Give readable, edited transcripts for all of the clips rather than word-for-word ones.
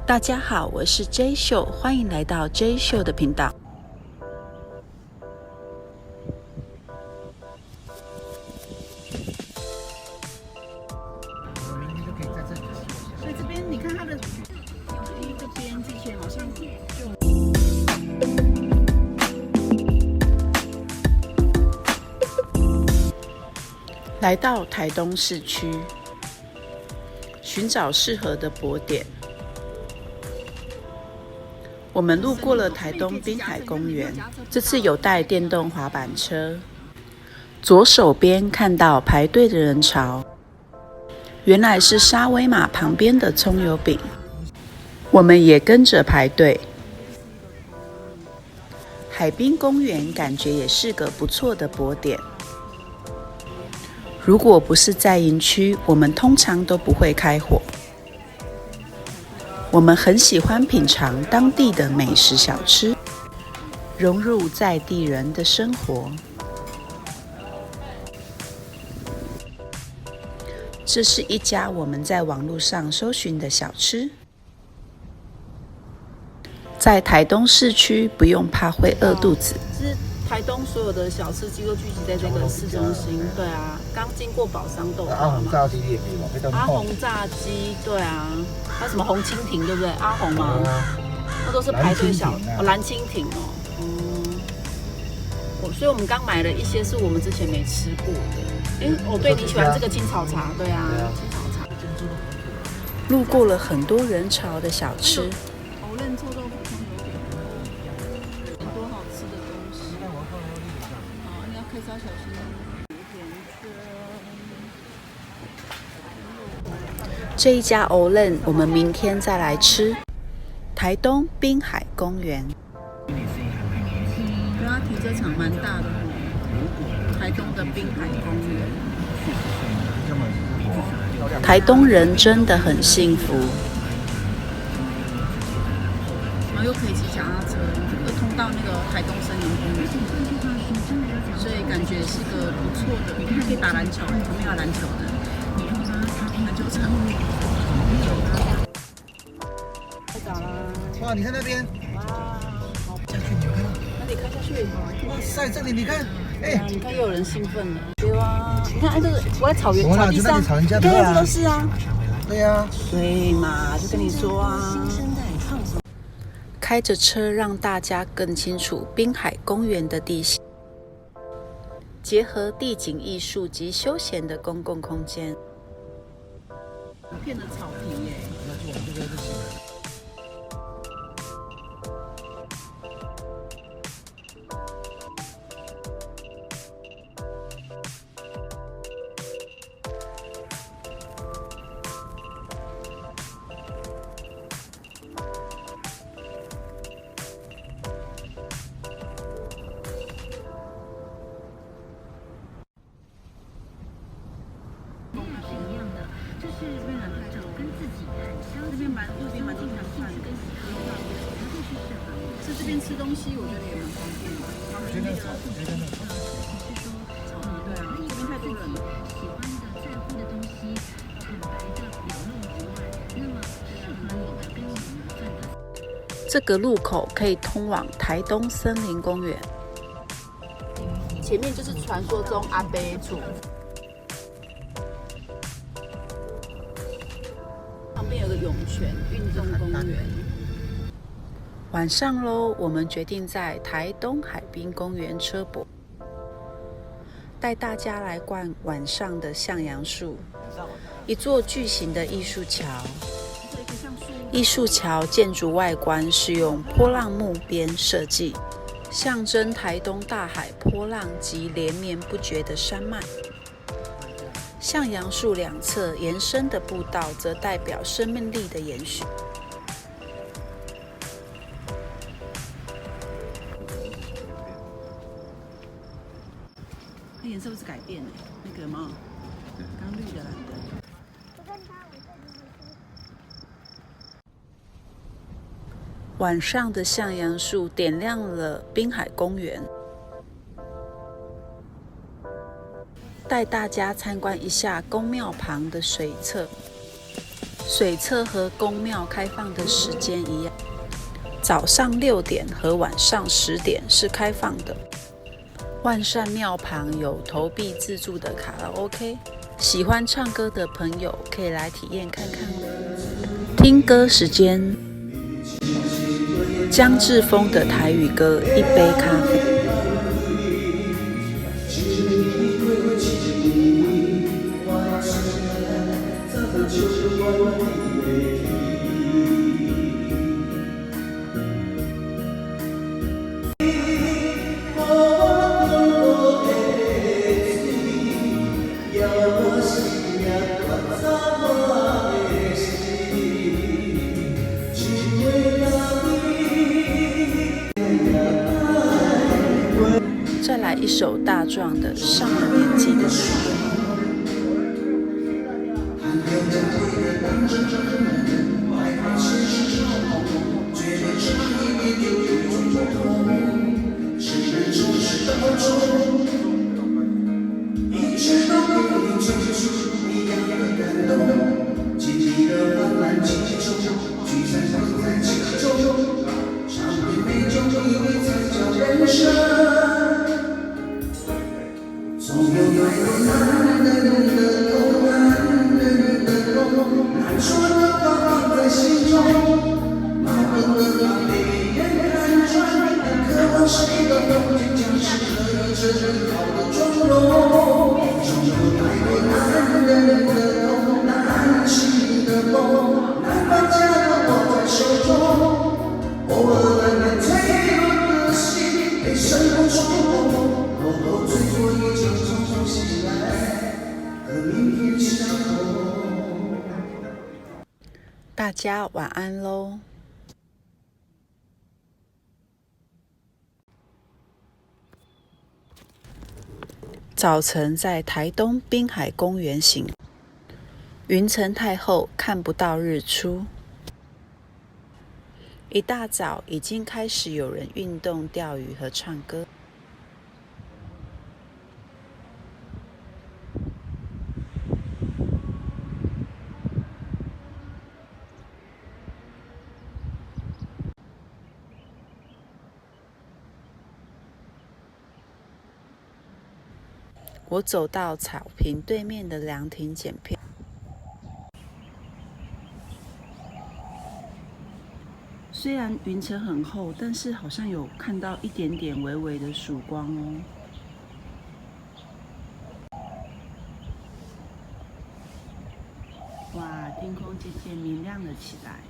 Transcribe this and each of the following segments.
大家好，我是 J 秀，欢迎来到 J 秀的频道。所以这边你看它的这边之前好像就来到台东市区，寻找适合的泊点。我们路过了台东滨海公园，这次有带电动滑板车。左手边看到排队的人潮，原来是沙威玛旁边的葱油饼，我们也跟着排队。海滨公园感觉也是个不错的泊点。如果不是在营区，我们通常都不会开火。我们很喜欢品尝当地的美食小吃，融入在地人的生活。这是一家我们在网络上搜寻的小吃。在台东市区，不用怕会饿肚子。是台东所有的小吃几乎聚集在这个市中心。对啊，刚经过宝山豆阿红炸鸡也可以吧？阿红炸鸡，对啊，还有什么红蜻蜓，对不对？阿红吗？那都是排队小蓝蜻蜓哦。所以我们刚买了一些是我们之前没吃过的。对，你喜欢这个青草茶？对啊，青草茶。路过了很多人潮的小吃。藕嫩臭豆腐葱油饼，很多好吃的东西。好，你要开车小心。这一家藕嫩，我们明天再来吃。台东滨海公园。它停车场蛮大的台东的滨海公园。台东人真的很幸福。然后又可以骑脚踏车，又通到那个台东森林公园，所以感觉是个不错的。你还可以打篮球，旁边有篮球的篮球场。太早啦！哇，你看那边，哇，好，下去你看，那你看下去。哇塞，这里你看，你看又有人兴奋了。对啊，你看，这个我在草地上，你看这都是啊。对呀，对嘛，就跟你说啊。开着车让大家更清楚滨海公园的地形，结合地景艺术及休闲的公共空间。一片的草皮耶。那就往这边就行了。就是为了找跟自己很相似，路边蛮经常看的，是这边吃东西，我觉得也蛮方便的。旁边那个草皮，对啊，这边太多人了。喜欢的、在乎的东西，坦白的表露之外，那么适合你的跟你缘分的。这个路口可以通往台东森林公园。前面就是传说中阿伯厝。旁边有个涌泉运动公园。晚上喽，我们决定在台东海滨公园车泊，带大家来逛晚上的向阳树，一座巨型的艺术桥。艺术桥建筑外观是用波浪木边设计，象征台东大海波浪及连绵不绝的山脉。向阳树两侧延伸的步道则代表生命力的延续。它颜色不是改变那个吗？刚绿的蓝的。晚上的向阳树点亮了滨海公园，带大家参观一下宫庙旁的水侧。水侧和宫庙开放的时间一样，早上6点和晚上10点是开放的。万善庙旁有投币自助的卡拉 OK， 喜欢唱歌的朋友可以来体验看看。听歌时间，江志峰的台语歌《一杯咖啡》。再来一首大壮的上了年纪的女人。大家晚安喽。早晨在台东滨海公园行，云层太厚，看不到日出。一大早已经开始有人运动、钓鱼和唱歌。我走到草坪对面的凉亭检票，虽然云层很厚，但是好像有看到一点点微微的曙光哦。哇，天空渐渐明亮了起来。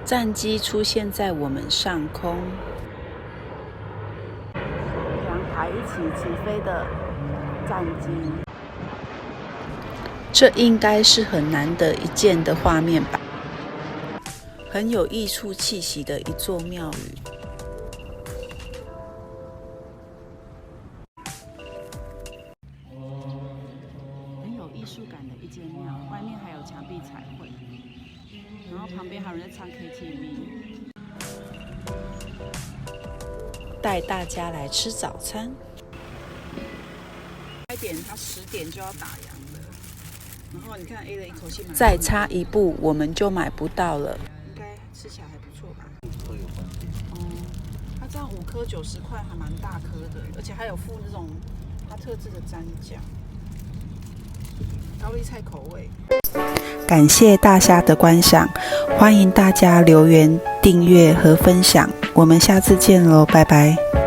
战机出现在我们上空，两台一起起飞的战机，这应该是很难得一见的画面吧，很有艺术气息的一座庙宇。很有艺术感的一间庙，外面还有墙壁彩绘。然后旁边还有人在唱 KTV， 带大家来吃早餐。快点，它10点就要打烊了。然后你看 A 的一口气买，再差一步我们就买不到了。应该吃起来还不错吧？都有关系。它这样5颗90块，还蛮大颗的，而且还有附那种它特制的蘸酱，高丽菜口味。感谢大家的观赏，欢迎大家留言、订阅和分享，我们下次见喽，拜拜。